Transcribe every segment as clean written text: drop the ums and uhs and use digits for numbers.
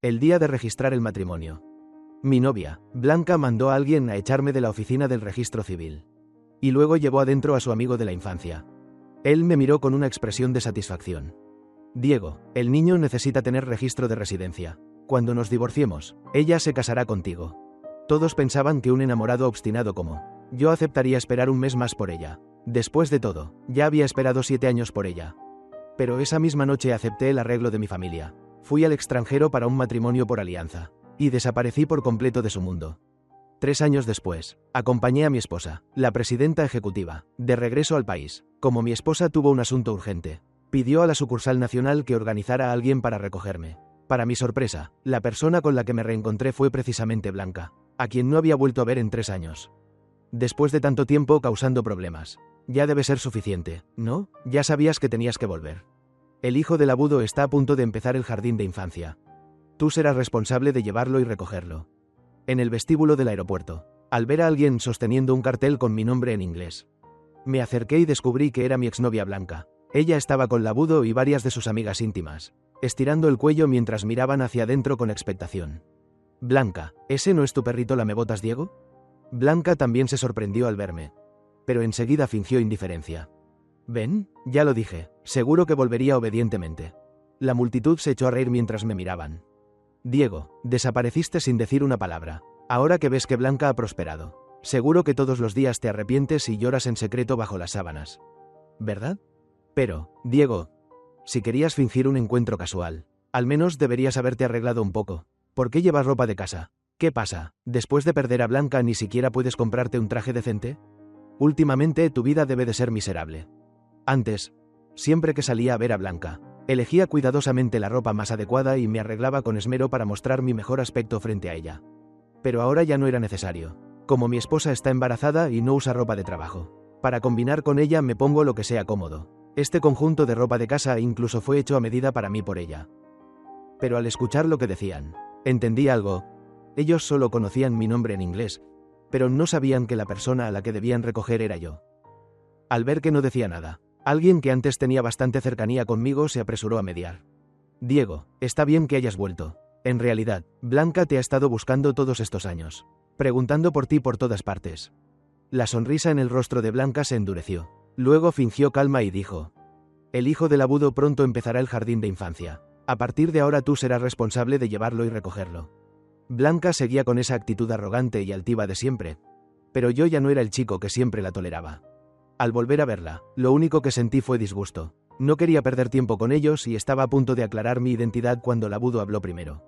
el día de registrar el matrimonio. Mi novia, Blanca, mandó a alguien a echarme de la oficina del registro civil. Y luego llevó adentro a su amigo de la infancia. Él me miró con una expresión de satisfacción. Diego, el niño necesita tener registro de residencia. Cuando nos divorciemos, ella se casará contigo. Todos pensaban que un enamorado obstinado como yo aceptaría esperar un mes más por ella. Después de todo, ya había esperado 7 años por ella. Pero esa misma noche acepté el arreglo de mi familia. Fui al extranjero para un matrimonio por alianza. Y desaparecí por completo de su mundo. 3 años después, acompañé a mi esposa, la presidenta ejecutiva, de regreso al país. Como mi esposa tuvo un asunto urgente, pidió a la sucursal nacional que organizara a alguien para recogerme. Para mi sorpresa, la persona con la que me reencontré fue precisamente Blanca, a quien no había vuelto a ver en 3 años. Después de tanto tiempo causando problemas, ya debe ser suficiente, ¿no? Ya sabías que tenías que volver. El hijo del abudo está a punto de empezar el jardín de infancia. Tú serás responsable de llevarlo y recogerlo. En el vestíbulo del aeropuerto, al ver a alguien sosteniendo un cartel con mi nombre en inglés, me acerqué y descubrí que era mi exnovia Blanca. Ella estaba con Labudo y varias de sus amigas íntimas, estirando el cuello mientras miraban hacia adentro con expectación. Blanca, ¿ese no es tu perrito lamebotas, Diego? Blanca también se sorprendió al verme, pero enseguida fingió indiferencia. ¿Ven? Ya lo dije, seguro que volvería obedientemente. La multitud se echó a reír mientras me miraban. Diego, desapareciste sin decir una palabra. Ahora que ves que Blanca ha prosperado, seguro que todos los días te arrepientes y lloras en secreto bajo las sábanas. ¿Verdad? Pero, Diego, si querías fingir un encuentro casual, al menos deberías haberte arreglado un poco. ¿Por qué llevas ropa de casa? ¿Qué pasa? ¿Después de perder a Blanca ni siquiera puedes comprarte un traje decente? Últimamente tu vida debe de ser miserable. Antes, siempre que salía a ver a Blanca, elegía cuidadosamente la ropa más adecuada y me arreglaba con esmero para mostrar mi mejor aspecto frente a ella. Pero ahora ya no era necesario. Como mi esposa está embarazada y no usa ropa de trabajo, para combinar con ella me pongo lo que sea cómodo. Este conjunto de ropa de casa incluso fue hecho a medida para mí por ella. Pero al escuchar lo que decían, entendí algo. Ellos solo conocían mi nombre en inglés, pero no sabían que la persona a la que debían recoger era yo. Al ver que no decía nada, alguien que antes tenía bastante cercanía conmigo se apresuró a mediar. Diego, está bien que hayas vuelto. En realidad, Blanca te ha estado buscando todos estos años, preguntando por ti por todas partes. La sonrisa en el rostro de Blanca se endureció. Luego fingió calma y dijo: el hijo del abudo pronto empezará el jardín de infancia. A partir de ahora tú serás responsable de llevarlo y recogerlo. Blanca seguía con esa actitud arrogante y altiva de siempre, pero yo ya no era el chico que siempre la toleraba. Al volver a verla, lo único que sentí fue disgusto. No quería perder tiempo con ellos y estaba a punto de aclarar mi identidad cuando el abudo habló primero.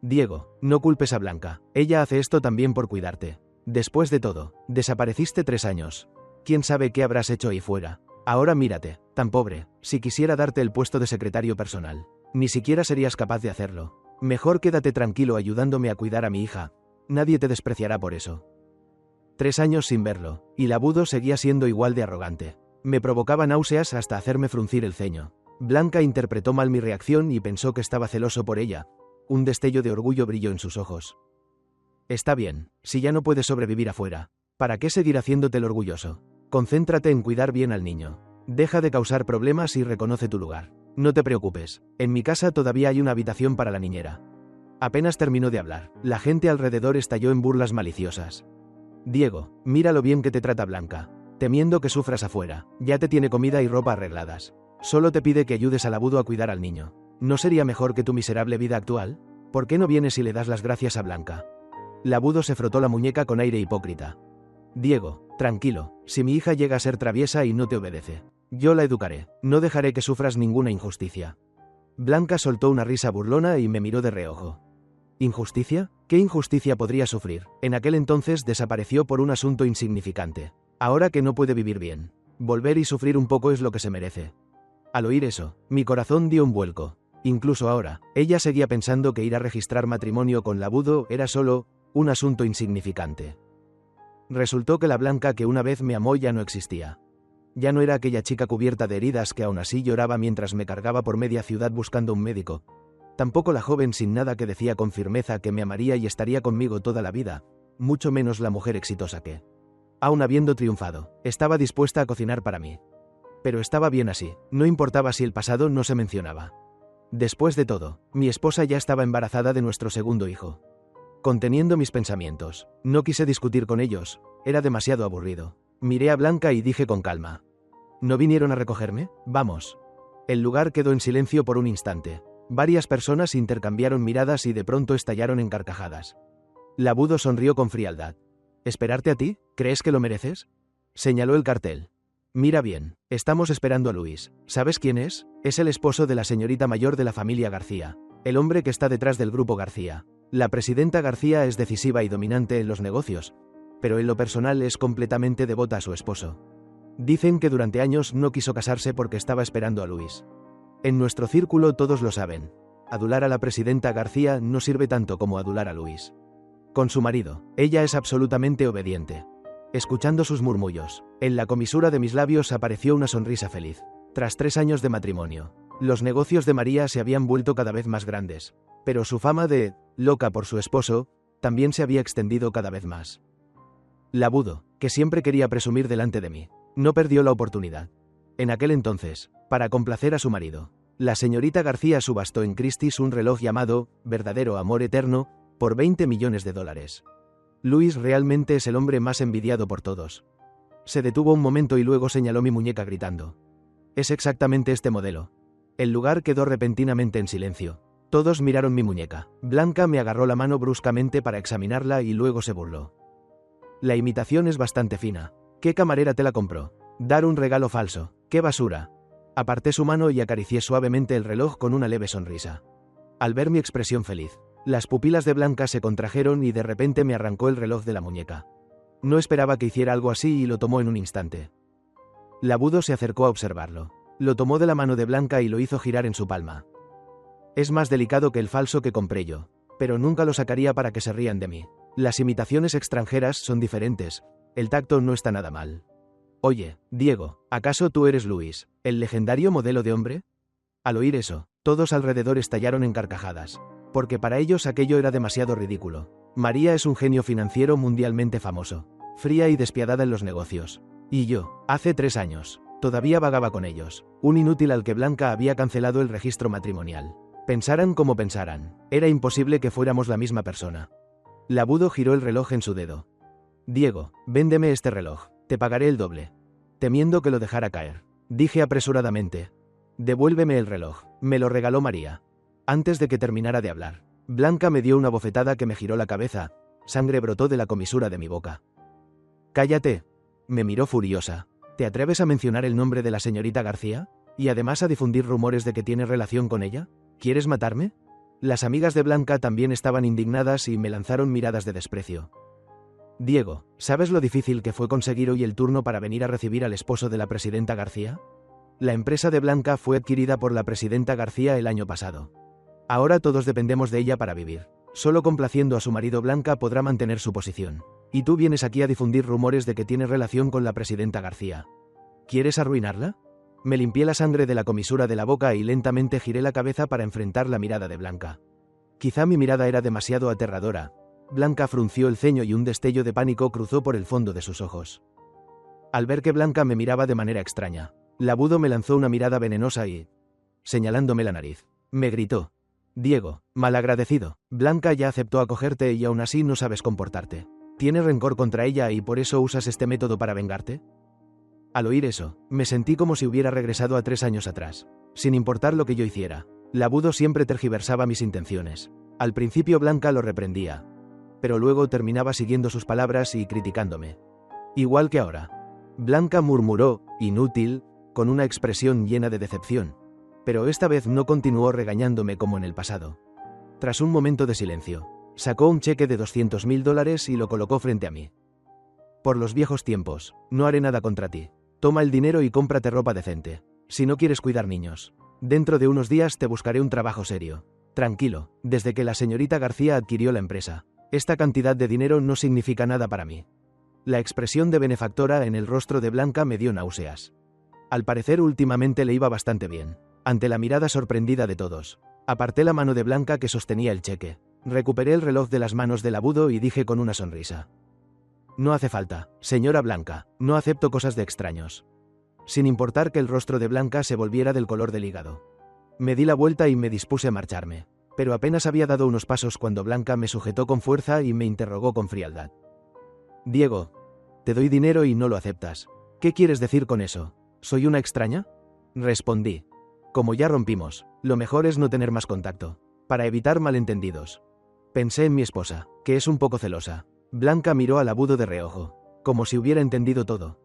Diego, no culpes a Blanca. Ella hace esto también por cuidarte. Después de todo, desapareciste 3 años. ¿Quién sabe qué habrás hecho ahí fuera? Ahora mírate, tan pobre. Si quisiera darte el puesto de secretario personal, ni siquiera serías capaz de hacerlo. Mejor quédate tranquilo ayudándome a cuidar a mi hija. Nadie te despreciará por eso. 3 años sin verlo, y el abudo seguía siendo igual de arrogante. Me provocaba náuseas hasta hacerme fruncir el ceño. Blanca interpretó mal mi reacción y pensó que estaba celoso por ella. Un destello de orgullo brilló en sus ojos. Está bien, si ya no puedes sobrevivir afuera, ¿para qué seguir haciéndote el orgulloso? Concéntrate en cuidar bien al niño. Deja de causar problemas y reconoce tu lugar. No te preocupes, en mi casa todavía hay una habitación para la niñera. Apenas terminó de hablar, la gente alrededor estalló en burlas maliciosas. Diego, mira lo bien que te trata Blanca. Temiendo que sufras afuera, ya te tiene comida y ropa arregladas. Solo te pide que ayudes al abudo a cuidar al niño. ¿No sería mejor que tu miserable vida actual? ¿Por qué no vienes y le das las gracias a Blanca? El abudo se frotó la muñeca con aire hipócrita. Diego, tranquilo, si mi hija llega a ser traviesa y no te obedece, yo la educaré, no dejaré que sufras ninguna injusticia. Blanca soltó una risa burlona y me miró de reojo. ¿Injusticia? ¿Qué injusticia podría sufrir? En aquel entonces desapareció por un asunto insignificante. Ahora que no puede vivir bien, volver y sufrir un poco es lo que se merece. Al oír eso, mi corazón dio un vuelco. Incluso ahora, ella seguía pensando que ir a registrar matrimonio con Labudo era solo un asunto insignificante. Resultó que la Blanca que una vez me amó ya no existía. Ya no era aquella chica cubierta de heridas que aún así lloraba mientras me cargaba por media ciudad buscando un médico. Tampoco la joven sin nada que decía con firmeza que me amaría y estaría conmigo toda la vida, mucho menos la mujer exitosa que, aun habiendo triunfado, estaba dispuesta a cocinar para mí. Pero estaba bien así, no importaba si el pasado no se mencionaba. Después de todo, mi esposa ya estaba embarazada de nuestro segundo hijo. Conteniendo mis pensamientos, no quise discutir con ellos, era demasiado aburrido. Miré a Blanca y dije con calma: ¿no vinieron a recogerme? Vamos. El lugar quedó en silencio por un instante. Varias personas intercambiaron miradas y de pronto estallaron en carcajadas. Labudo sonrió con frialdad. ¿Esperarte a ti? ¿Crees que lo mereces? Señaló el cartel. Mira bien, estamos esperando a Luis. ¿Sabes quién es? Es el esposo de la señorita mayor de la familia García, el hombre que está detrás del grupo García. La presidenta García es decisiva y dominante en los negocios, pero en lo personal es completamente devota a su esposo. Dicen que durante años no quiso casarse porque estaba esperando a Luis. En nuestro círculo todos lo saben. Adular a la presidenta García no sirve tanto como adular a Luis. Con su marido, ella es absolutamente obediente. Escuchando sus murmullos, en la comisura de mis labios apareció una sonrisa feliz. Tras 3 años de matrimonio, los negocios de María se habían vuelto cada vez más grandes, pero su fama de loca por su esposo también se había extendido cada vez más. Labudo, que siempre quería presumir delante de mí, no perdió la oportunidad. En aquel entonces, para complacer a su marido, la señorita García subastó en Christie's un reloj llamado Verdadero Amor Eterno por $20 millones. Luis realmente es el hombre más envidiado por todos. Se detuvo un momento y luego señaló mi muñeca gritando: es exactamente este modelo. El lugar quedó repentinamente en silencio. Todos miraron mi muñeca. Blanca me agarró la mano bruscamente para examinarla y luego se burló. La imitación es bastante fina. ¿Qué camarera te la compró? Dar un regalo falso. ¡Qué basura! Aparté su mano y acaricié suavemente el reloj con una leve sonrisa. Al ver mi expresión feliz, las pupilas de Blanca se contrajeron y de repente me arrancó el reloj de la muñeca. No esperaba que hiciera algo así y lo tomó en un instante. Labudo se acercó a observarlo. Lo tomó de la mano de Blanca y lo hizo girar en su palma. Es más delicado que el falso que compré yo, pero nunca lo sacaría para que se rían de mí. Las imitaciones extranjeras son diferentes. El tacto no está nada mal. Oye, Diego, ¿acaso tú eres Luis, el legendario modelo de hombre? Al oír eso, todos alrededor estallaron en carcajadas, porque para ellos aquello era demasiado ridículo. María es un genio financiero mundialmente famoso, fría y despiadada en los negocios. Y yo, hace 3 años, todavía vagaba con ellos, un inútil al que Blanca había cancelado el registro matrimonial. Pensaran como pensaran, era imposible que fuéramos la misma persona. Labudo giró el reloj en su dedo. Diego, véndeme este reloj, te pagaré el doble. Temiendo que lo dejara caer, dije apresuradamente: devuélveme el reloj, me lo regaló María. Antes de que terminara de hablar, Blanca me dio una bofetada que me giró la cabeza, sangre brotó de la comisura de mi boca. Cállate, me miró furiosa. ¿Te atreves a mencionar el nombre de la señorita García? ¿Y además a difundir rumores de que tienes relación con ella? ¿Quieres matarme? Las amigas de Blanca también estaban indignadas y me lanzaron miradas de desprecio. Diego, ¿sabes lo difícil que fue conseguir hoy el turno para venir a recibir al esposo de la presidenta García? La empresa de Blanca fue adquirida por la presidenta García el año pasado. Ahora todos dependemos de ella para vivir. Solo complaciendo a su marido Blanca podrá mantener su posición. Y tú vienes aquí a difundir rumores de que tienes relación con la presidenta García. ¿Quieres arruinarla? Me limpié la sangre de la comisura de la boca y lentamente giré la cabeza para enfrentar la mirada de Blanca. Quizá mi mirada era demasiado aterradora. Blanca frunció el ceño y un destello de pánico cruzó por el fondo de sus ojos. Al ver que Blanca me miraba de manera extraña, Labudo me lanzó una mirada venenosa y, señalándome la nariz, me gritó: Diego, malagradecido, Blanca ya aceptó acogerte y aún así no sabes comportarte. ¿Tienes rencor contra ella y por eso usas este método para vengarte? Al oír eso, me sentí como si hubiera regresado a 3 años atrás. Sin importar lo que yo hiciera, Labudo siempre tergiversaba mis intenciones. Al principio Blanca lo reprendía, pero luego terminaba siguiendo sus palabras y criticándome. Igual que ahora. Blanca murmuró, inútil, con una expresión llena de decepción, pero esta vez no continuó regañándome como en el pasado. Tras un momento de silencio, sacó un cheque de $200.000 y lo colocó frente a mí. Por los viejos tiempos, no haré nada contra ti. Toma el dinero y cómprate ropa decente. Si no quieres cuidar niños, dentro de unos días te buscaré un trabajo serio. Tranquilo, desde que la señorita García adquirió la empresa, esta cantidad de dinero no significa nada para mí. La expresión de benefactora en el rostro de Blanca me dio náuseas. Al parecer últimamente le iba bastante bien. Ante la mirada sorprendida de todos, aparté la mano de Blanca que sostenía el cheque. Recuperé el reloj de las manos de Labudo y dije con una sonrisa: no hace falta, señora Blanca, no acepto cosas de extraños. Sin importar que el rostro de Blanca se volviera del color del hígado. Me di la vuelta y me dispuse a marcharme. Pero apenas había dado unos pasos cuando Blanca me sujetó con fuerza y me interrogó con frialdad. Diego, te doy dinero y no lo aceptas. ¿Qué quieres decir con eso? ¿Soy una extraña? Respondí. Como ya rompimos, lo mejor es no tener más contacto, para evitar malentendidos. Pensé en mi esposa, que es un poco celosa. Blanca miró al abudo de reojo, como si hubiera entendido todo.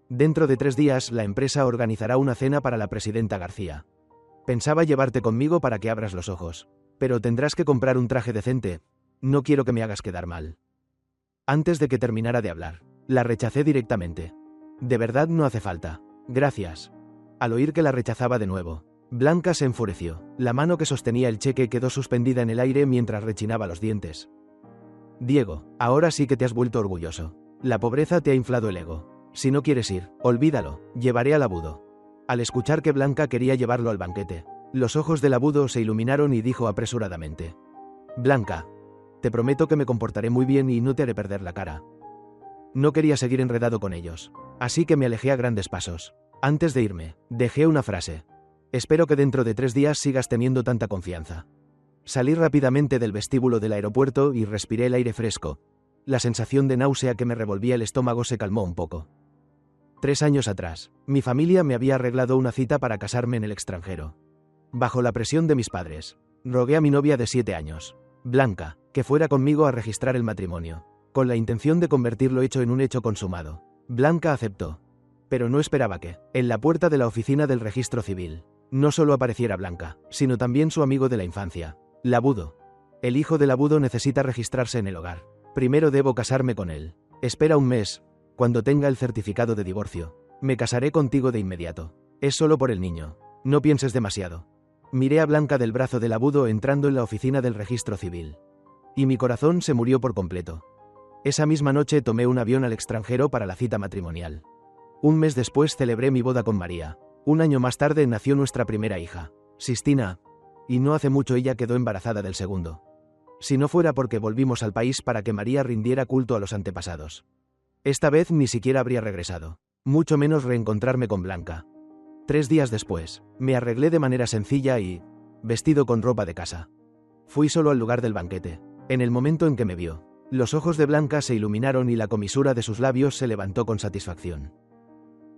Dentro de 3 días la empresa organizará una cena para la presidenta García. Pensaba llevarte conmigo para que abras los ojos, pero tendrás que comprar un traje decente. No quiero que me hagas quedar mal. Antes de que terminara de hablar, la rechacé directamente. De verdad no hace falta. Gracias. Al oír que la rechazaba de nuevo, Blanca se enfureció. La mano que sostenía el cheque quedó suspendida en el aire mientras rechinaba los dientes. Diego, ahora sí que te has vuelto orgulloso. La pobreza te ha inflado el ego. Si no quieres ir, olvídalo, llevaré al abudo. Al escuchar que Blanca quería llevarlo al banquete, los ojos del abudo se iluminaron y dijo apresuradamente: Blanca, te prometo que me comportaré muy bien y no te haré perder la cara. No quería seguir enredado con ellos, así que me alejé a grandes pasos. Antes de irme, dejé una frase. Espero que dentro de 3 días sigas teniendo tanta confianza. Salí rápidamente del vestíbulo del aeropuerto y respiré el aire fresco. La sensación de náusea que me revolvía el estómago se calmó un poco. 3 años atrás, mi familia me había arreglado una cita para casarme en el extranjero. Bajo la presión de mis padres, rogué a mi novia de 7 años, Blanca, que fuera conmigo a registrar el matrimonio, con la intención de convertirlo hecho en un hecho consumado. Blanca aceptó. Pero no esperaba que, en la puerta de la oficina del registro civil, no solo apareciera Blanca, sino también su amigo de la infancia, Labudo. El hijo del abudo necesita registrarse en el hogar. Primero debo casarme con él. Espera un mes. Cuando tenga el certificado de divorcio, me casaré contigo de inmediato. Es solo por el niño. No pienses demasiado. Miré a Blanca del brazo del abudo entrando en la oficina del registro civil. Y mi corazón se murió por completo. Esa misma noche tomé un avión al extranjero para la cita matrimonial. Un mes después celebré mi boda con María. Un año más tarde nació nuestra primera hija, Sistina, y no hace mucho ella quedó embarazada del segundo. Si no fuera porque volvimos al país para que María rindiera culto a los antepasados. Esta vez ni siquiera habría regresado, mucho menos reencontrarme con Blanca. 3 días después, me arreglé de manera sencilla y, vestido con ropa de casa. Fui solo al lugar del banquete. En el momento en que me vio, los ojos de Blanca se iluminaron y la comisura de sus labios se levantó con satisfacción.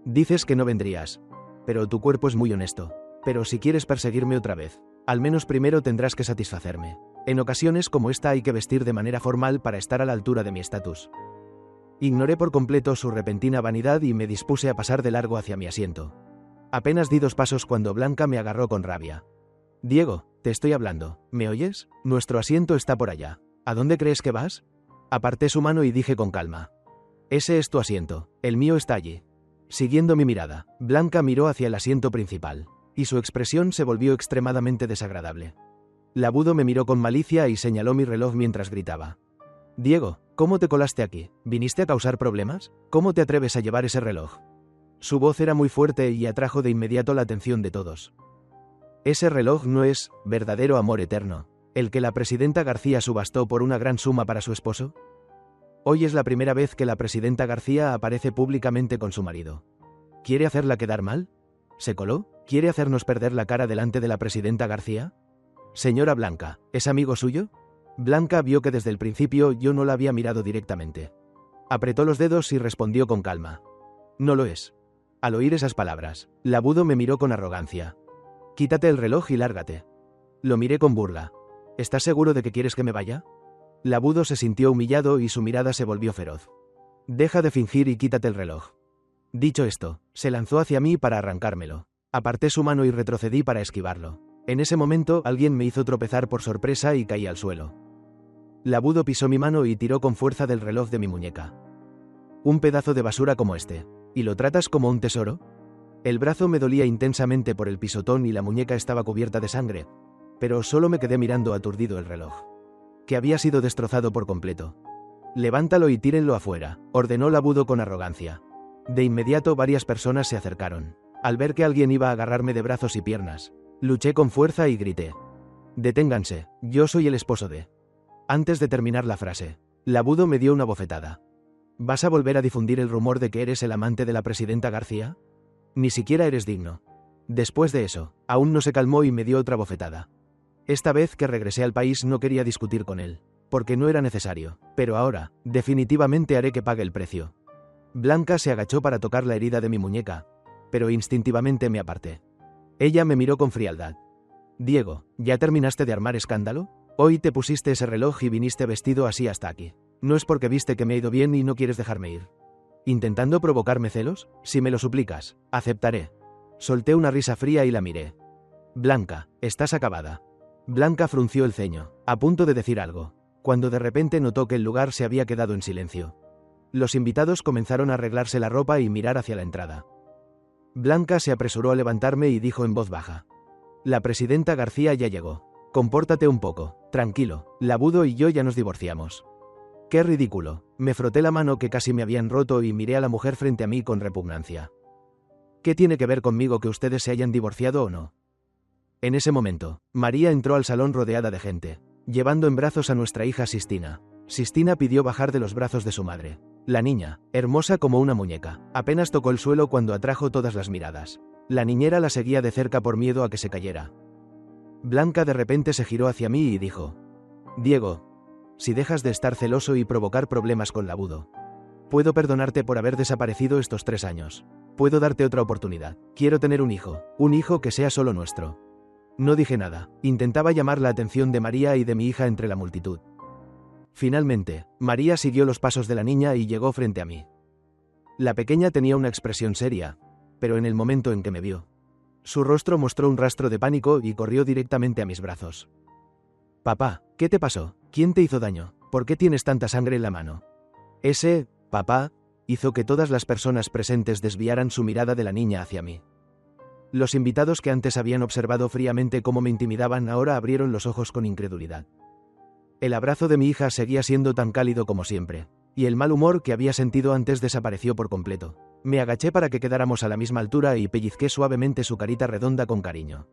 Dices que no vendrías, pero tu cuerpo es muy honesto. Pero si quieres perseguirme otra vez, al menos primero tendrás que satisfacerme. En ocasiones como esta hay que vestir de manera formal para estar a la altura de mi estatus. Ignoré por completo su repentina vanidad y me dispuse a pasar de largo hacia mi asiento. Apenas di 2 pasos cuando Blanca me agarró con rabia. Diego, te estoy hablando, ¿me oyes? Nuestro asiento está por allá. ¿A dónde crees que vas? Aparté su mano y dije con calma: ese es tu asiento, el mío está allí. Siguiendo mi mirada, Blanca miró hacia el asiento principal, y su expresión se volvió extremadamente desagradable. Labudo me miró con malicia y señaló mi reloj mientras gritaba: Diego, ¿cómo te colaste aquí? ¿Viniste a causar problemas? ¿Cómo te atreves a llevar ese reloj? Su voz era muy fuerte y atrajo de inmediato la atención de todos. Ese reloj no es verdadero amor eterno, el que la presidenta García subastó por una gran suma para su esposo. Hoy es la primera vez que la presidenta García aparece públicamente con su marido. ¿Quiere hacerla quedar mal? ¿Se coló? ¿Quiere hacernos perder la cara delante de la presidenta García? Señora Blanca, ¿es amigo suyo? Blanca vio que desde el principio yo no la había mirado directamente. Apretó los dedos y respondió con calma: no lo es. Al oír esas palabras, Labudo me miró con arrogancia. Quítate el reloj y lárgate. Lo miré con burla. ¿Estás seguro de que quieres que me vaya? Labudo se sintió humillado y su mirada se volvió feroz. Deja de fingir y quítate el reloj. Dicho esto, se lanzó hacia mí para arrancármelo. Aparté su mano y retrocedí para esquivarlo. En ese momento alguien me hizo tropezar por sorpresa y caí al suelo. Labudo pisó mi mano y tiró con fuerza del reloj de mi muñeca. Un pedazo de basura como este. ¿Y lo tratas como un tesoro? El brazo me dolía intensamente por el pisotón y la muñeca estaba cubierta de sangre, pero solo me quedé mirando aturdido el reloj, que había sido destrozado por completo. Levántalo y tírenlo afuera, ordenó Labudo con arrogancia. De inmediato varias personas se acercaron. Al ver que alguien iba a agarrarme de brazos y piernas, luché con fuerza y grité: deténganse, yo soy el esposo de... Antes de terminar la frase, Labudo me dio una bofetada. ¿Vas a volver a difundir el rumor de que eres el amante de la presidenta García? Ni siquiera eres digno. Después de eso, aún no se calmó y me dio otra bofetada. Esta vez que regresé al país no quería discutir con él, porque no era necesario, pero ahora, definitivamente haré que pague el precio. Blanca se agachó para tocar la herida de mi muñeca, pero instintivamente me aparté. Ella me miró con frialdad. Diego, ¿ya terminaste de armar escándalo? Hoy te pusiste ese reloj y viniste vestido así hasta aquí. ¿No es porque viste que me ha ido bien y no quieres dejarme ir? ¿Intentando provocarme celos? Si me lo suplicas, aceptaré. Solté una risa fría y la miré. Blanca, estás acabada. Blanca frunció el ceño, a punto de decir algo, cuando de repente notó que el lugar se había quedado en silencio. Los invitados comenzaron a arreglarse la ropa y mirar hacia la entrada. Blanca se apresuró a levantarme y dijo en voz baja. La presidenta García ya llegó. Compórtate un poco, tranquilo, Labudo y yo ya nos divorciamos. Qué ridículo, me froté la mano que casi me habían roto y miré a la mujer frente a mí con repugnancia. ¿Qué tiene que ver conmigo que ustedes se hayan divorciado o no? En ese momento, María entró al salón rodeada de gente, llevando en brazos a nuestra hija Sistina. Sistina pidió bajar de los brazos de su madre. La niña, hermosa como una muñeca, apenas tocó el suelo cuando atrajo todas las miradas. La niñera la seguía de cerca por miedo a que se cayera. Blanca de repente se giró hacia mí y dijo: Diego, si dejas de estar celoso y provocar problemas con Labudo, puedo perdonarte por haber desaparecido estos 3 años. Puedo darte otra oportunidad. Quiero tener un hijo que sea solo nuestro. No dije nada, intentaba llamar la atención de María y de mi hija entre la multitud. Finalmente, María siguió los pasos de la niña y llegó frente a mí. La pequeña tenía una expresión seria, pero en el momento en que me vio, su rostro mostró un rastro de pánico y corrió directamente a mis brazos. Papá, ¿qué te pasó? ¿Quién te hizo daño? ¿Por qué tienes tanta sangre en la mano? Ese, papá, hizo que todas las personas presentes desviaran su mirada de la niña hacia mí. Los invitados que antes habían observado fríamente cómo me intimidaban ahora abrieron los ojos con incredulidad. El abrazo de mi hija seguía siendo tan cálido como siempre, y el mal humor que había sentido antes desapareció por completo. Me agaché para que quedáramos a la misma altura y pellizqué suavemente su carita redonda con cariño.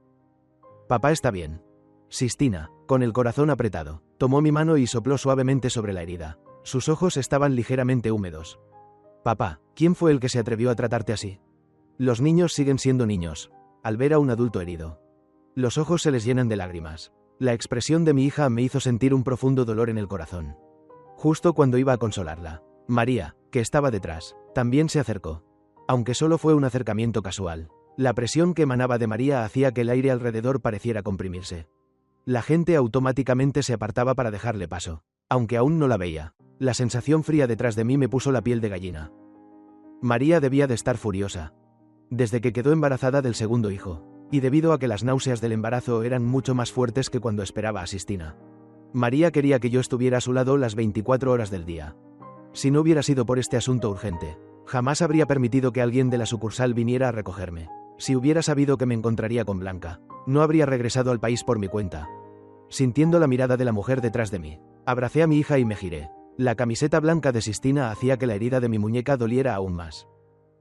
Papá está bien. Sistina, con el corazón apretado, tomó mi mano y sopló suavemente sobre la herida. Sus ojos estaban ligeramente húmedos. Papá, ¿quién fue el que se atrevió a tratarte así? Los niños siguen siendo niños, al ver a un adulto herido. Los ojos se les llenan de lágrimas. La expresión de mi hija me hizo sentir un profundo dolor en el corazón. Justo cuando iba a consolarla, María, que estaba detrás, también se acercó. Aunque solo fue un acercamiento casual, la presión que emanaba de María hacía que el aire alrededor pareciera comprimirse. La gente automáticamente se apartaba para dejarle paso, aunque aún no la veía. La sensación fría detrás de mí me puso la piel de gallina. María debía de estar furiosa. Desde que quedó embarazada del segundo hijo, y debido a que las náuseas del embarazo eran mucho más fuertes que cuando esperaba a Sistina, María quería que yo estuviera a su lado las 24 horas del día. Si no hubiera sido por este asunto urgente, jamás habría permitido que alguien de la sucursal viniera a recogerme. Si hubiera sabido que me encontraría con Blanca, no habría regresado al país por mi cuenta. Sintiendo la mirada de la mujer detrás de mí, abracé a mi hija y me giré. La camiseta blanca de Sistina hacía que la herida de mi muñeca doliera aún más.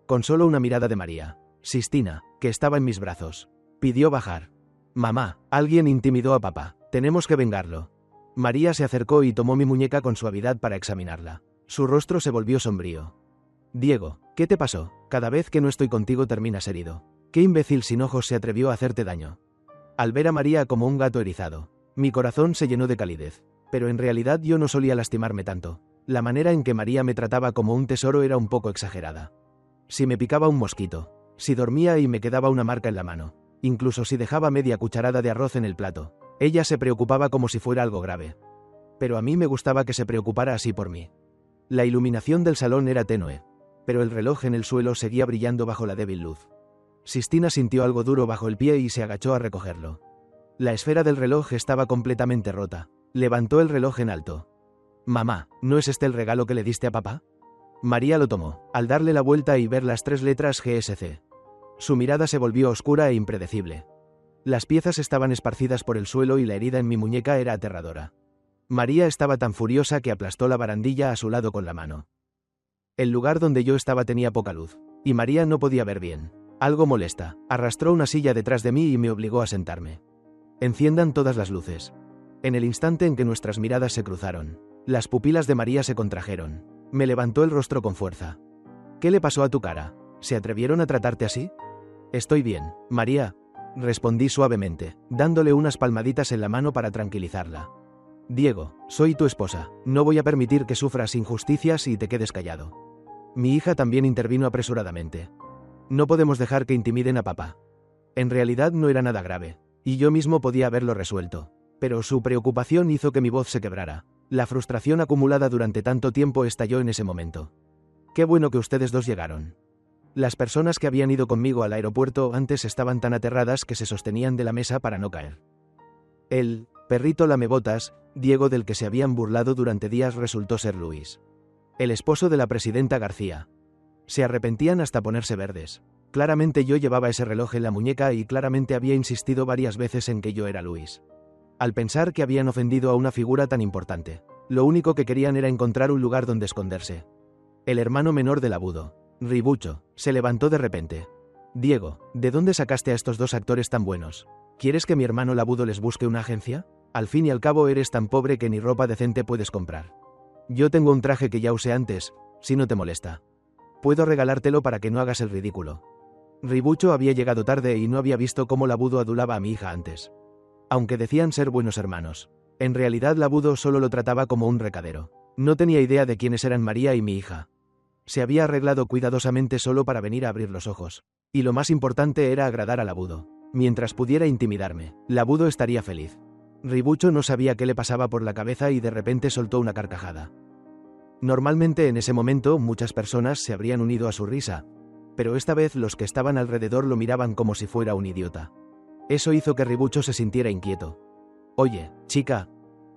Con solo una mirada de María, Sistina, que estaba en mis brazos, pidió bajar. Mamá, alguien intimidó a papá. Tenemos que vengarlo. María se acercó y tomó mi muñeca con suavidad para examinarla. Su rostro se volvió sombrío. Diego, ¿qué te pasó? Cada vez que no estoy contigo terminas herido. ¿Qué imbécil sin ojos se atrevió a hacerte daño? Al ver a María como un gato erizado, mi corazón se llenó de calidez. Pero en realidad yo no solía lastimarme tanto. La manera en que María me trataba como un tesoro era un poco exagerada. Si me picaba un mosquito, si dormía y me quedaba una marca en la mano, incluso si dejaba media cucharada de arroz en el plato, ella se preocupaba como si fuera algo grave. Pero a mí me gustaba que se preocupara así por mí. La iluminación del salón era tenue, pero el reloj en el suelo seguía brillando bajo la débil luz. Sistina sintió algo duro bajo el pie y se agachó a recogerlo. La esfera del reloj estaba completamente rota. Levantó el reloj en alto. Mamá, ¿no es este el regalo que le diste a papá? María lo tomó, al darle la vuelta y ver las 3 letras GSC. Su mirada se volvió oscura e impredecible. Las piezas estaban esparcidas por el suelo y la herida en mi muñeca era aterradora. María estaba tan furiosa que aplastó la barandilla a su lado con la mano. El lugar donde yo estaba tenía poca luz, y María no podía ver bien. Algo molesta, arrastró una silla detrás de mí y me obligó a sentarme. Enciendan todas las luces. En el instante en que nuestras miradas se cruzaron, las pupilas de María se contrajeron. Me levantó el rostro con fuerza. ¿Qué le pasó a tu cara? ¿Se atrevieron a tratarte así? Estoy bien, María, respondí suavemente, dándole unas palmaditas en la mano para tranquilizarla. Diego, soy tu esposa, no voy a permitir que sufras injusticias y te quedes callado. Mi hija también intervino apresuradamente. No podemos dejar que intimiden a papá. En realidad no era nada grave, y yo mismo podía haberlo resuelto, pero su preocupación hizo que mi voz se quebrara. La frustración acumulada durante tanto tiempo estalló en ese momento. Qué bueno que ustedes dos llegaron. Las personas que habían ido conmigo al aeropuerto antes estaban tan aterradas que se sostenían de la mesa para no caer. El perrito lamebotas, Diego del que se habían burlado durante días resultó ser Luis. El esposo de la presidenta García. Se arrepentían hasta ponerse verdes. Claramente yo llevaba ese reloj en la muñeca y claramente había insistido varias veces en que yo era Luis. Al pensar que habían ofendido a una figura tan importante, lo único que querían era encontrar un lugar donde esconderse. El hermano menor del abudo, Ribucho, se levantó de repente. Diego, ¿de dónde sacaste a estos dos actores tan buenos? ¿Quieres que mi hermano Labudo les busque una agencia? Al fin y al cabo eres tan pobre que ni ropa decente puedes comprar. Yo tengo un traje que ya usé antes, si no te molesta. Puedo regalártelo para que no hagas el ridículo. Ribucho había llegado tarde y no había visto cómo Labudo adulaba a mi hija antes. Aunque decían ser buenos hermanos, en realidad Labudo solo lo trataba como un recadero. No tenía idea de quiénes eran María y mi hija. Se había arreglado cuidadosamente solo para venir a abrir los ojos. Y lo más importante era agradar a Labudo. Mientras pudiera intimidarme, Labudo estaría feliz. Ribucho no sabía qué le pasaba por la cabeza y de repente soltó una carcajada. Normalmente en ese momento muchas personas se habrían unido a su risa, pero esta vez los que estaban alrededor lo miraban como si fuera un idiota. Eso hizo que Ribucho se sintiera inquieto. Oye, chica,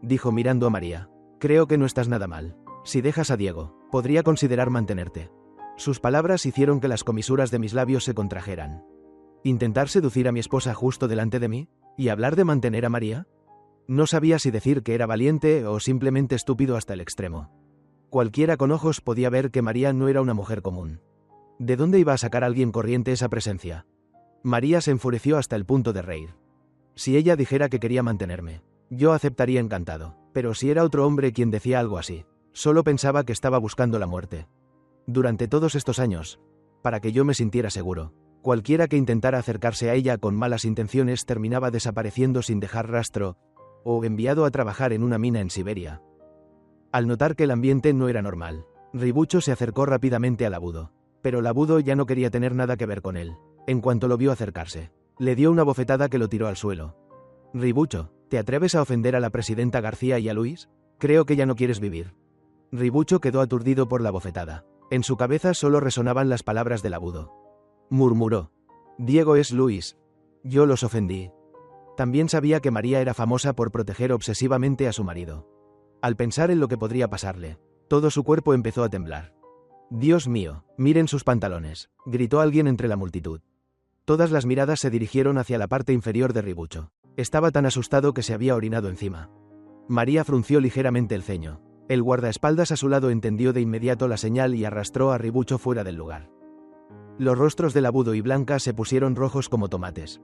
dijo mirando a María, creo que no estás nada mal. Si dejas a Diego, podría considerar mantenerte. Sus palabras hicieron que las comisuras de mis labios se contrajeran. ¿Intentar seducir a mi esposa justo delante de mí? ¿Y hablar de mantener a María? No sabía si decir que era valiente o simplemente estúpido hasta el extremo. Cualquiera con ojos podía ver que María no era una mujer común. ¿De dónde iba a sacar alguien corriente esa presencia? María se enfureció hasta el punto de reír. Si ella dijera que quería mantenerme, yo aceptaría encantado, pero si era otro hombre quien decía algo así, solo pensaba que estaba buscando la muerte. Durante todos estos años, para que yo me sintiera seguro, cualquiera que intentara acercarse a ella con malas intenciones terminaba desapareciendo sin dejar rastro, o enviado a trabajar en una mina en Siberia. Al notar que el ambiente no era normal, Ribucho se acercó rápidamente a Labudo, pero Labudo ya no quería tener nada que ver con él. En cuanto lo vio acercarse, le dio una bofetada que lo tiró al suelo. Ribucho, ¿te atreves a ofender a la presidenta García y a Luis? Creo que ya no quieres vivir. Ribucho quedó aturdido por la bofetada. En su cabeza solo resonaban las palabras del Labudo. Murmuró. Diego es Luis. Yo los ofendí. También sabía que María era famosa por proteger obsesivamente a su marido. Al pensar en lo que podría pasarle, todo su cuerpo empezó a temblar. Dios mío, miren sus pantalones, gritó alguien entre la multitud. Todas las miradas se dirigieron hacia la parte inferior de Ribucho. Estaba tan asustado que se había orinado encima. María frunció ligeramente el ceño. El guardaespaldas a su lado entendió de inmediato la señal y arrastró a Ribucho fuera del lugar. Los rostros de Labudo y Blanca se pusieron rojos como tomates.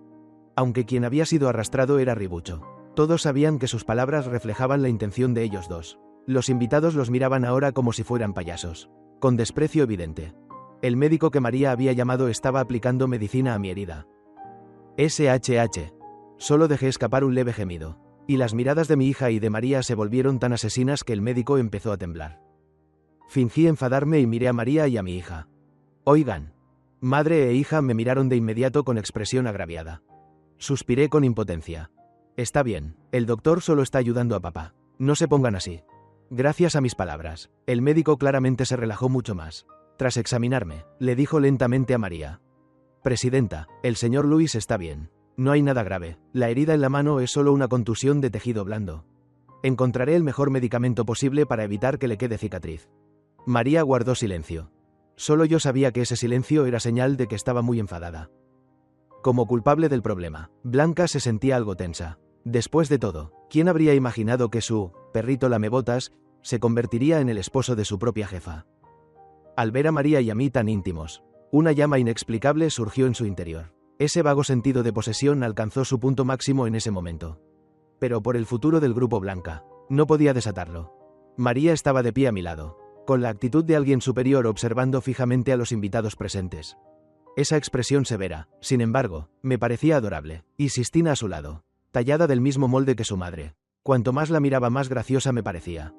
Aunque quien había sido arrastrado era Ribucho, todos sabían que sus palabras reflejaban la intención de ellos dos. Los invitados los miraban ahora como si fueran payasos, con desprecio evidente. El médico que María había llamado estaba aplicando medicina a mi herida. SHH. Solo dejé escapar un leve gemido, y las miradas de mi hija y de María se volvieron tan asesinas que el médico empezó a temblar. Fingí enfadarme y miré a María y a mi hija. Oigan. Madre e hija me miraron de inmediato con expresión agraviada. Suspiré con impotencia. Está bien, el doctor solo está ayudando a papá. No se pongan así. Gracias a mis palabras, el médico claramente se relajó mucho más. Tras examinarme, le dijo lentamente a María. Presidenta, el señor Luis está bien. No hay nada grave, la herida en la mano es solo una contusión de tejido blando. Encontraré el mejor medicamento posible para evitar que le quede cicatriz. María guardó silencio. Solo yo sabía que ese silencio era señal de que estaba muy enfadada. Como culpable del problema, Blanca se sentía algo tensa. Después de todo, ¿quién habría imaginado que su perrito lamebotas se convertiría en el esposo de su propia jefa? Al ver a María y a mí tan íntimos, una llama inexplicable surgió en su interior. Ese vago sentido de posesión alcanzó su punto máximo en ese momento. Pero por el futuro del grupo Blanca, no podía desatarlo. María estaba de pie a mi lado, con la actitud de alguien superior observando fijamente a los invitados presentes. Esa expresión severa, sin embargo, me parecía adorable, y Sistina a su lado, tallada del mismo molde que su madre. Cuanto más la miraba más graciosa me parecía.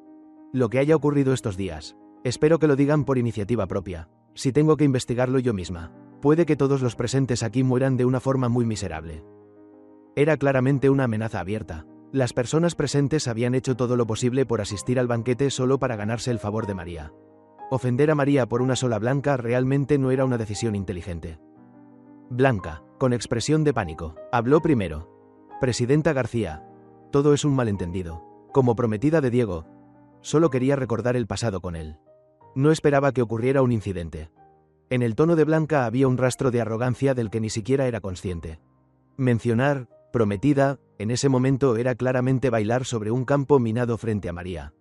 Lo que haya ocurrido estos días. Espero que lo digan por iniciativa propia. Si tengo que investigarlo yo misma, puede que todos los presentes aquí mueran de una forma muy miserable. Era claramente una amenaza abierta. Las personas presentes habían hecho todo lo posible por asistir al banquete solo para ganarse el favor de María. Ofender a María por una sola Blanca realmente no era una decisión inteligente. Blanca, con expresión de pánico, habló primero. Presidenta García, todo es un malentendido. Como prometida de Diego, solo quería recordar el pasado con él. No esperaba que ocurriera un incidente. En el tono de Blanca había un rastro de arrogancia del que ni siquiera era consciente. Mencionar, prometida, en ese momento era claramente bailar sobre un campo minado frente a María.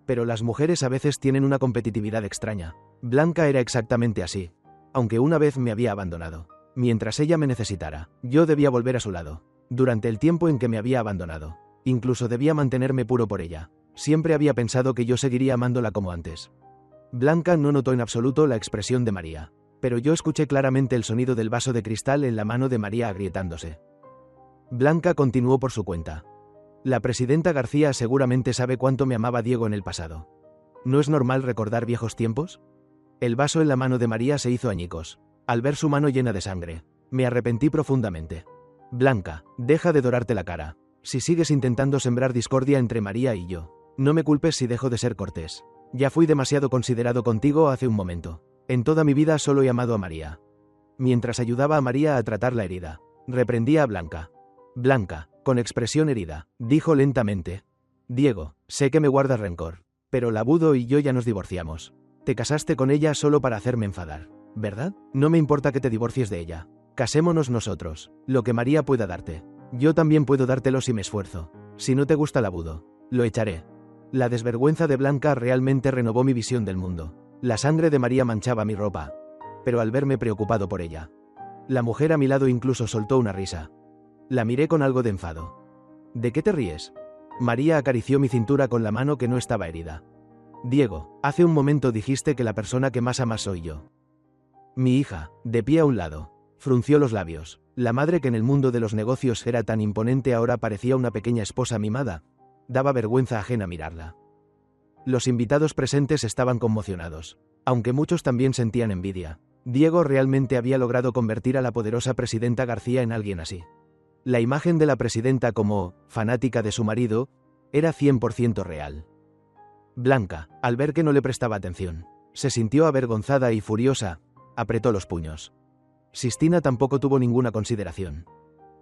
Pero las mujeres a veces tienen una competitividad extraña. Blanca era exactamente así. Aunque una vez me había abandonado. Mientras ella me necesitara, yo debía volver a su lado. Durante el tiempo en que me había abandonado, incluso debía mantenerme puro por ella. Siempre había pensado que yo seguiría amándola como antes. Blanca no notó en absoluto la expresión de María, pero yo escuché claramente el sonido del vaso de cristal en la mano de María agrietándose. Blanca continuó por su cuenta. La presidenta García seguramente sabe cuánto me amaba Diego en el pasado. ¿No es normal recordar viejos tiempos? El vaso en la mano de María se hizo añicos. Al ver su mano llena de sangre, me arrepentí profundamente. Blanca, deja de dorarte la cara. Si sigues intentando sembrar discordia entre María y yo, no me culpes si dejo de ser cortés. Ya fui demasiado considerado contigo hace un momento. En toda mi vida solo he amado a María. Mientras ayudaba a María a tratar la herida, reprendía a Blanca. Blanca, con expresión herida, dijo lentamente. Diego, sé que me guardas rencor, pero la Budo y yo ya nos divorciamos. Te casaste con ella solo para hacerme enfadar, ¿verdad? No me importa que te divorcies de ella. Casémonos nosotros, lo que María pueda darte. Yo también puedo dártelo si me esfuerzo. Si no te gusta la Budo, lo echaré. La desvergüenza de Blanca realmente renovó mi visión del mundo. La sangre de María manchaba mi ropa, pero al verme preocupado por ella, la mujer a mi lado incluso soltó una risa. La miré con algo de enfado. ¿De qué te ríes? María acarició mi cintura con la mano que no estaba herida. Diego, hace un momento dijiste que la persona que más amas soy yo. Mi hija, de pie a un lado, frunció los labios. La madre que en el mundo de los negocios era tan imponente ahora parecía una pequeña esposa mimada. Daba vergüenza ajena mirarla. Los invitados presentes estaban conmocionados, aunque muchos también sentían envidia. Diego realmente había logrado convertir a la poderosa presidenta García en alguien así. La imagen de la presidenta como fanática de su marido era 100% real. Blanca, al ver que no le prestaba atención, se sintió avergonzada y furiosa, apretó los puños. Sistina tampoco tuvo ninguna consideración.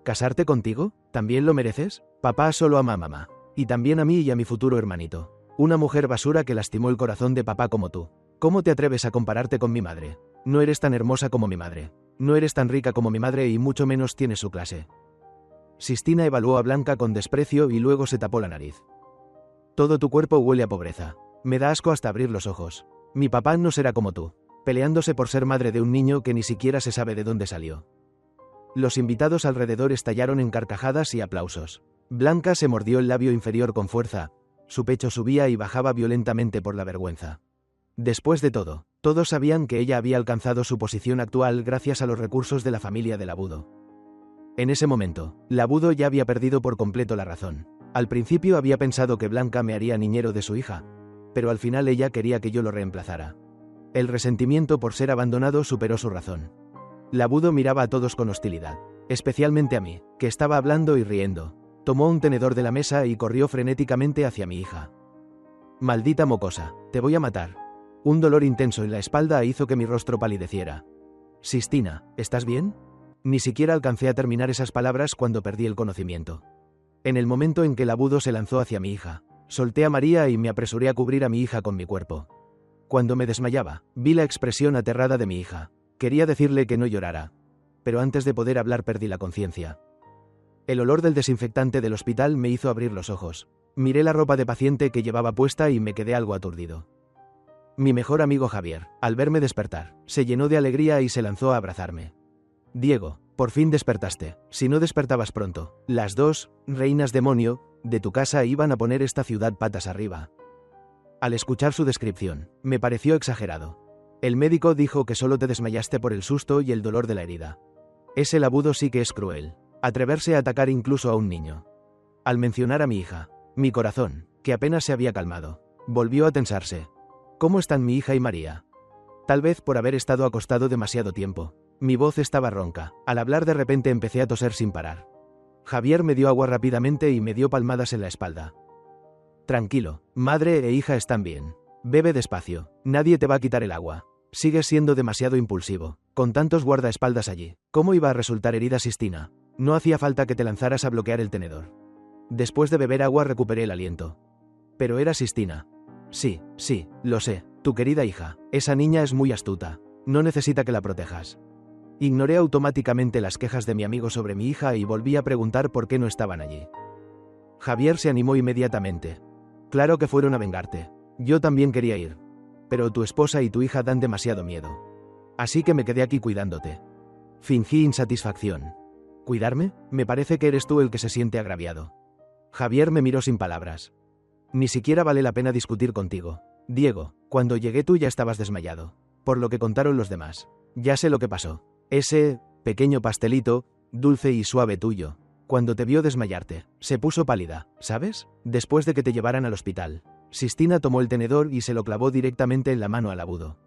¿Casarte contigo? ¿También lo mereces? Papá solo ama a mamá, y también a mí y a mi futuro hermanito. Una mujer basura que lastimó el corazón de papá como tú. ¿Cómo te atreves a compararte con mi madre? No eres tan hermosa como mi madre. No eres tan rica como mi madre y mucho menos tienes su clase. Sistina evaluó a Blanca con desprecio y luego se tapó la nariz. Todo tu cuerpo huele a pobreza. Me da asco hasta abrir los ojos. Mi papá no será como tú, peleándose por ser madre de un niño que ni siquiera se sabe de dónde salió. Los invitados alrededor estallaron en carcajadas y aplausos. Blanca se mordió el labio inferior con fuerza. Su pecho subía y bajaba violentamente por la vergüenza. Después de todo, todos sabían que ella había alcanzado su posición actual gracias a los recursos de la familia de la Budo. En ese momento, la Budo ya había perdido por completo la razón. Al principio había pensado que Blanca me haría niñero de su hija, pero al final ella quería que yo lo reemplazara. El resentimiento por ser abandonado superó su razón. La Budo miraba a todos con hostilidad, especialmente a mí, que estaba hablando y riendo. Tomó un tenedor de la mesa y corrió frenéticamente hacia mi hija. Maldita mocosa, te voy a matar. Un dolor intenso en la espalda hizo que mi rostro palideciera. Sistina, ¿estás bien? Ni siquiera alcancé a terminar esas palabras cuando perdí el conocimiento. En el momento en que la Budo se lanzó hacia mi hija, solté a María y me apresuré a cubrir a mi hija con mi cuerpo. Cuando me desmayaba, vi la expresión aterrada de mi hija. Quería decirle que no llorara, pero antes de poder hablar perdí la conciencia. El olor del desinfectante del hospital me hizo abrir los ojos. Miré la ropa de paciente que llevaba puesta y me quedé algo aturdido. Mi mejor amigo Javier, al verme despertar, se llenó de alegría y se lanzó a abrazarme. Diego, por fin despertaste. Si no despertabas pronto, las dos, reinas demonio, de tu casa iban a poner esta ciudad patas arriba. Al escuchar su descripción, me pareció exagerado. El médico dijo que solo te desmayaste por el susto y el dolor de la herida. Ese labudo sí que es cruel. Atreverse a atacar incluso a un niño. Al mencionar a mi hija, mi corazón, que apenas se había calmado, volvió a tensarse. ¿Cómo están mi hija y María? Tal vez por haber estado acostado demasiado tiempo. Mi voz estaba ronca. Al hablar de repente empecé a toser sin parar. Javier me dio agua rápidamente y me dio palmadas en la espalda. Tranquilo, madre e hija están bien. Bebe despacio, nadie te va a quitar el agua. Sigues siendo demasiado impulsivo, con tantos guardaespaldas allí. ¿Cómo iba a resultar herida Sistina? No hacía falta que te lanzaras a bloquear el tenedor. Después de beber agua recuperé el aliento. Pero era Sistina. Sí, lo sé, tu querida hija. Esa niña es muy astuta. No necesita que la protejas. Ignoré automáticamente las quejas de mi amigo sobre mi hija y volví a preguntar por qué no estaban allí. Javier se animó inmediatamente. Claro que fueron a vengarte. Yo también quería ir. Pero tu esposa y tu hija dan demasiado miedo. Así que me quedé aquí cuidándote. Fingí insatisfacción. ¿Cuidarme? Me parece que eres tú el que se siente agraviado. Javier me miró sin palabras. Ni siquiera vale la pena discutir contigo. Diego, cuando llegué tú ya estabas desmayado. Por lo que contaron los demás. Ya sé lo que pasó. Ese pequeño pastelito, dulce y suave tuyo, cuando te vio desmayarte, se puso pálida, ¿sabes? Después de que te llevaran al hospital. Sistina tomó el tenedor y se lo clavó directamente en la mano al abudo.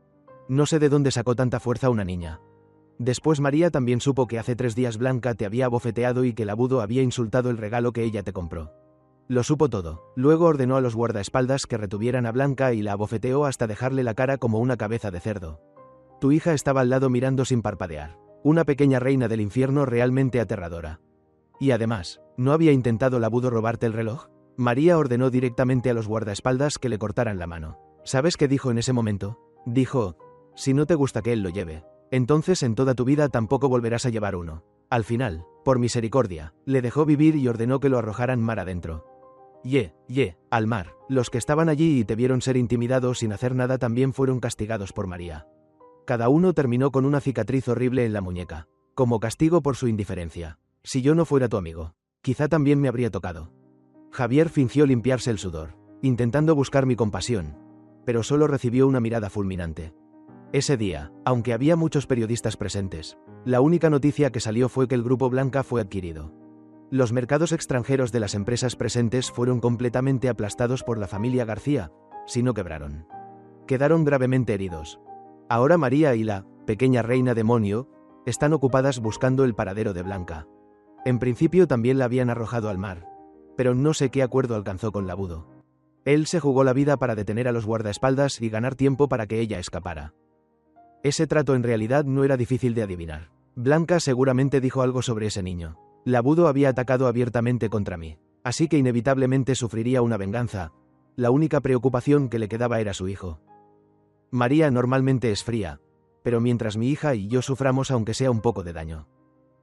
No sé de dónde sacó tanta fuerza una niña. Después María también supo que hace 3 días Blanca te había abofeteado y que el abudo había insultado el regalo que ella te compró. Lo supo todo. Luego ordenó a los guardaespaldas que retuvieran a Blanca y la abofeteó hasta dejarle la cara como una cabeza de cerdo. Tu hija estaba al lado mirando sin parpadear. Una pequeña reina del infierno realmente aterradora. Y además, ¿no había intentado el abudo robarte el reloj? María ordenó directamente a los guardaespaldas que le cortaran la mano. ¿Sabes qué dijo en ese momento? Dijo, si no te gusta que él lo lleve, entonces en toda tu vida tampoco volverás a llevar uno. Al final, por misericordia, le dejó vivir y ordenó que lo arrojaran mar adentro. Al mar. Los que estaban allí y te vieron ser intimidado sin hacer nada también fueron castigados por María. Cada uno terminó con una cicatriz horrible en la muñeca, como castigo por su indiferencia. Si yo no fuera tu amigo, quizá también me habría tocado. Javier fingió limpiarse el sudor, intentando buscar mi compasión, pero solo recibió una mirada fulminante. Ese día, aunque había muchos periodistas presentes, la única noticia que salió fue que el Grupo Blanca fue adquirido. Los mercados extranjeros de las empresas presentes fueron completamente aplastados por la familia García, si no quebraron. Quedaron gravemente heridos. Ahora María y la pequeña reina demonio están ocupadas buscando el paradero de Blanca. En principio también la habían arrojado al mar, pero no sé qué acuerdo alcanzó con Labudo. Él se jugó la vida para detener a los guardaespaldas y ganar tiempo para que ella escapara. Ese trato en realidad no era difícil de adivinar. Blanca seguramente dijo algo sobre ese niño. Labudo había atacado abiertamente contra mí, así que inevitablemente sufriría una venganza. La única preocupación que le quedaba era su hijo. María normalmente es fría, pero mientras mi hija y yo suframos aunque sea un poco de daño,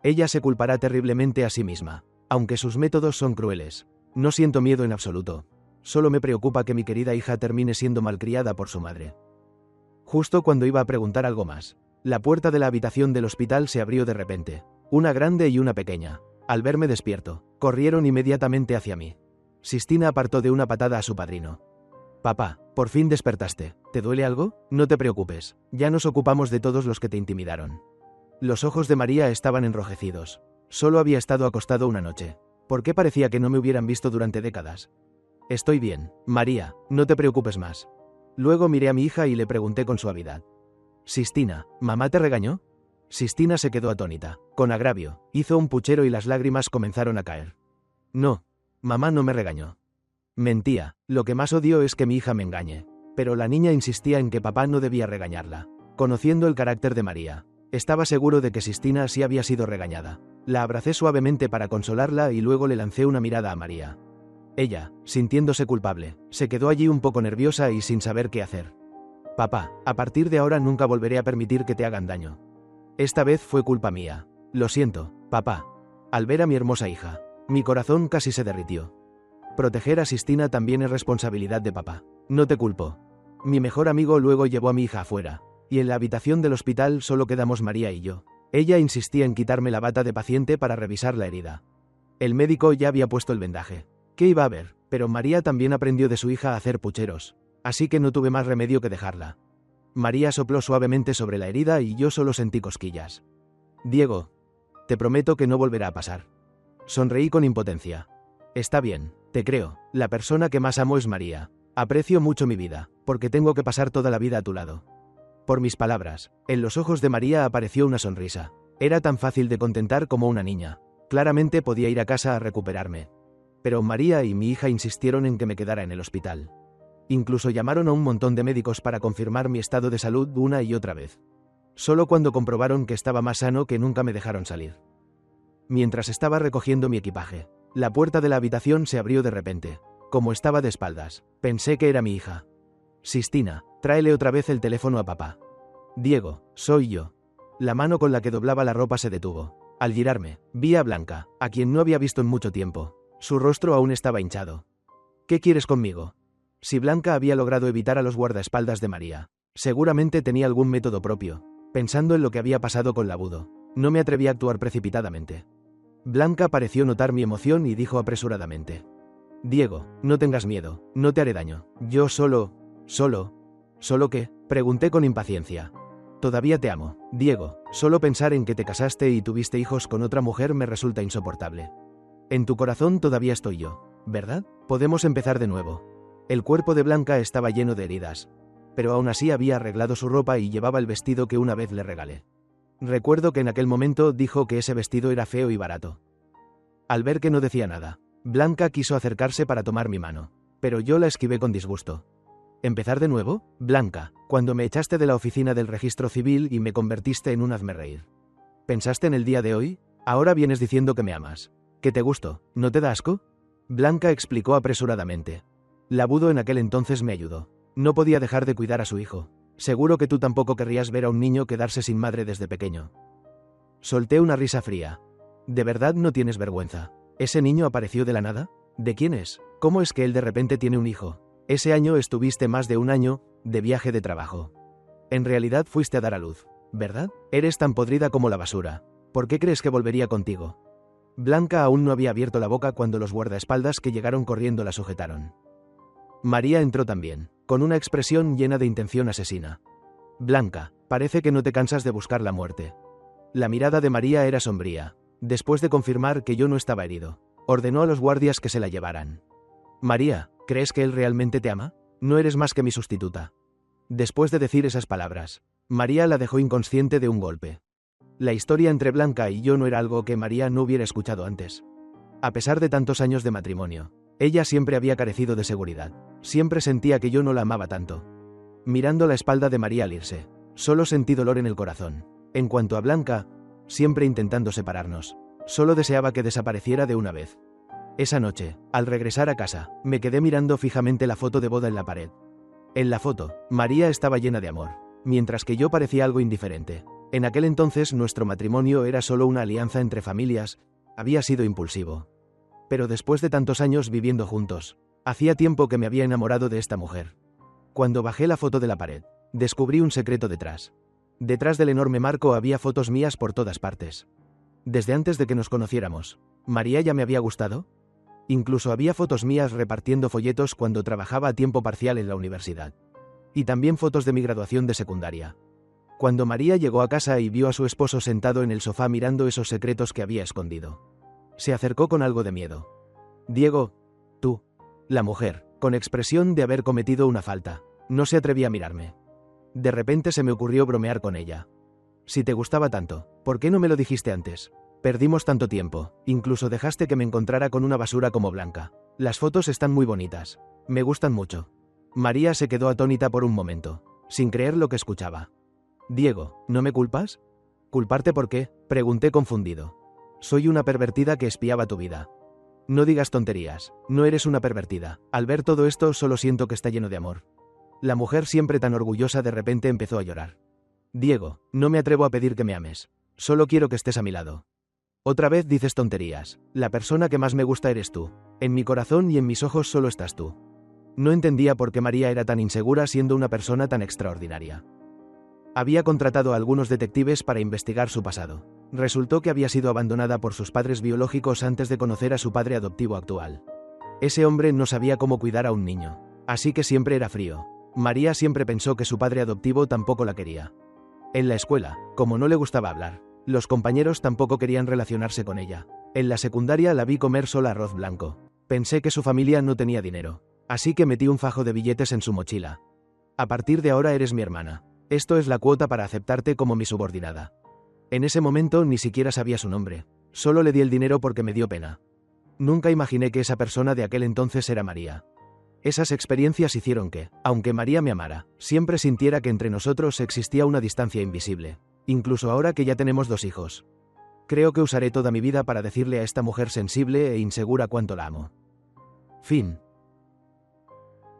ella se culpará terriblemente a sí misma. Aunque sus métodos son crueles, no siento miedo en absoluto. Solo me preocupa que mi querida hija termine siendo malcriada por su madre. Justo cuando iba a preguntar algo más, la puerta de la habitación del hospital se abrió de repente. Una grande y una pequeña. Al verme despierto, corrieron inmediatamente hacia mí. Sistina apartó de una patada a su padrino. Papá, por fin despertaste. ¿Te duele algo? No te preocupes, ya nos ocupamos de todos los que te intimidaron. Los ojos de María estaban enrojecidos. Solo había estado acostado una noche. ¿Por qué parecía que no me hubieran visto durante décadas? Estoy bien, María, no te preocupes más. Luego miré a mi hija y le pregunté con suavidad. Sistina, ¿mamá te regañó? Sistina se quedó atónita, con agravio, hizo un puchero y las lágrimas comenzaron a caer. No, mamá no me regañó. Mentía, lo que más odio es que mi hija me engañe. Pero la niña insistía en que papá no debía regañarla. Conociendo el carácter de María, estaba seguro de que Sistina sí había sido regañada. La abracé suavemente para consolarla y luego le lancé una mirada a María. Ella, sintiéndose culpable, se quedó allí un poco nerviosa y sin saber qué hacer. Papá, a partir de ahora nunca volveré a permitir que te hagan daño. Esta vez fue culpa mía. Lo siento, papá. Al ver a mi hermosa hija, mi corazón casi se derritió. Proteger a Sistina también es responsabilidad de papá. No te culpo. Mi mejor amigo luego llevó a mi hija afuera, y en la habitación del hospital solo quedamos María y yo. Ella insistía en quitarme la bata de paciente para revisar la herida. El médico ya había puesto el vendaje. ¿Qué iba a haber? Pero María también aprendió de su hija a hacer pucheros, así que no tuve más remedio que dejarla. María sopló suavemente sobre la herida y yo solo sentí cosquillas. Diego, te prometo que no volverá a pasar. Sonreí con impotencia. Está bien, te creo. La persona que más amo es María. Aprecio mucho mi vida, porque tengo que pasar toda la vida a tu lado. Por mis palabras, en los ojos de María apareció una sonrisa. Era tan fácil de contentar como una niña. Claramente podía ir a casa a recuperarme. Pero María y mi hija insistieron en que me quedara en el hospital. Incluso llamaron a un montón de médicos para confirmar mi estado de salud una y otra vez. Solo cuando comprobaron que estaba más sano que nunca me dejaron salir. Mientras estaba recogiendo mi equipaje, la puerta de la habitación se abrió de repente. Como estaba de espaldas, pensé que era mi hija. Sistina, tráele otra vez el teléfono a papá. Diego, soy yo. La mano con la que doblaba la ropa se detuvo. Al girarme, vi a Blanca, a quien no había visto en mucho tiempo. Su rostro aún estaba hinchado. ¿Qué quieres conmigo? Si Blanca había logrado evitar a los guardaespaldas de María, seguramente tenía algún método propio. Pensando en lo que había pasado con Labudo, no me atreví a actuar precipitadamente. Blanca pareció notar mi emoción y dijo apresuradamente: Diego, no tengas miedo, no te haré daño. Yo ¿Solo qué? Pregunté con impaciencia. Todavía te amo, Diego. Solo pensar en que te casaste y tuviste hijos con otra mujer me resulta insoportable. En tu corazón todavía estoy yo, ¿verdad? Podemos empezar de nuevo. El cuerpo de Blanca estaba lleno de heridas, pero aún así había arreglado su ropa y llevaba el vestido que una vez le regalé. Recuerdo que en aquel momento dijo que ese vestido era feo y barato. Al ver que no decía nada, Blanca quiso acercarse para tomar mi mano, pero yo la esquivé con disgusto. ¿Empezar de nuevo? Blanca, cuando me echaste de la oficina del registro civil y me convertiste en un hazmerreír. ¿Pensaste en el día de hoy? Ahora vienes diciendo que me amas. ¿Que te gusto? ¿No te da asco? Blanca explicó apresuradamente. Labudo en aquel entonces me ayudó. No podía dejar de cuidar a su hijo. Seguro que tú tampoco querrías ver a un niño quedarse sin madre desde pequeño. Solté una risa fría. ¿De verdad no tienes vergüenza? ¿Ese niño apareció de la nada? ¿De quién es? ¿Cómo es que él de repente tiene un hijo? Ese año estuviste más de un año de viaje de trabajo. En realidad fuiste a dar a luz, ¿verdad? Eres tan podrida como la basura. ¿Por qué crees que volvería contigo? Blanca aún no había abierto la boca cuando los guardaespaldas que llegaron corriendo la sujetaron. María entró también, con una expresión llena de intención asesina. Blanca, parece que no te cansas de buscar la muerte. La mirada de María era sombría. Después de confirmar que yo no estaba herido, ordenó a los guardias que se la llevaran. María, ¿crees que él realmente te ama? No eres más que mi sustituta. Después de decir esas palabras, María la dejó inconsciente de un golpe. La historia entre Blanca y yo no era algo que María no hubiera escuchado antes. A pesar de tantos años de matrimonio, ella siempre había carecido de seguridad. Siempre sentía que yo no la amaba tanto. Mirando la espalda de María al irse, solo sentí dolor en el corazón. En cuanto a Blanca, siempre intentando separarnos, solo deseaba que desapareciera de una vez. Esa noche, al regresar a casa, me quedé mirando fijamente la foto de boda en la pared. En la foto, María estaba llena de amor, mientras que yo parecía algo indiferente. En aquel entonces nuestro matrimonio era solo una alianza entre familias, había sido impulsivo. Pero después de tantos años viviendo juntos, hacía tiempo que me había enamorado de esta mujer. Cuando bajé la foto de la pared, descubrí un secreto detrás. Detrás del enorme marco había fotos mías por todas partes. Desde antes de que nos conociéramos, ¿María ya me había gustado? Incluso había fotos mías repartiendo folletos cuando trabajaba a tiempo parcial en la universidad. Y también fotos de mi graduación de secundaria. Cuando María llegó a casa y vio a su esposo sentado en el sofá mirando esos secretos que había escondido, se acercó con algo de miedo. Diego, tú. La mujer, con expresión de haber cometido una falta, no se atrevía a mirarme. De repente se me ocurrió bromear con ella. Si te gustaba tanto, ¿por qué no me lo dijiste antes? Perdimos tanto tiempo, incluso dejaste que me encontrara con una basura como Blanca. Las fotos están muy bonitas. Me gustan mucho. María se quedó atónita por un momento, sin creer lo que escuchaba. Diego, ¿no me culpas? ¿Culparte por qué? Pregunté confundido. Soy una pervertida que espiaba tu vida. No digas tonterías, no eres una pervertida. Al ver todo esto solo siento que está lleno de amor. La mujer siempre tan orgullosa de repente empezó a llorar. Diego, no me atrevo a pedir que me ames. Solo quiero que estés a mi lado. Otra vez dices tonterías. La persona que más me gusta eres tú. En mi corazón y en mis ojos solo estás tú. No entendía por qué María era tan insegura siendo una persona tan extraordinaria. Había contratado a algunos detectives para investigar su pasado. Resultó que había sido abandonada por sus padres biológicos antes de conocer a su padre adoptivo actual. Ese hombre no sabía cómo cuidar a un niño, así que siempre era frío. María siempre pensó que su padre adoptivo tampoco la quería. En la escuela, como no le gustaba hablar, los compañeros tampoco querían relacionarse con ella. En la secundaria la vi comer sola arroz blanco. Pensé que su familia no tenía dinero, así que metí un fajo de billetes en su mochila. A partir de ahora eres mi hermana. Esto es la cuota para aceptarte como mi subordinada. En ese momento ni siquiera sabía su nombre. Solo le di el dinero porque me dio pena. Nunca imaginé que esa persona de aquel entonces era María. Esas experiencias hicieron que, aunque María me amara, siempre sintiera que entre nosotros existía una distancia invisible, incluso ahora que ya tenemos 2 hijos. Creo que usaré toda mi vida para decirle a esta mujer sensible e insegura cuánto la amo. Fin.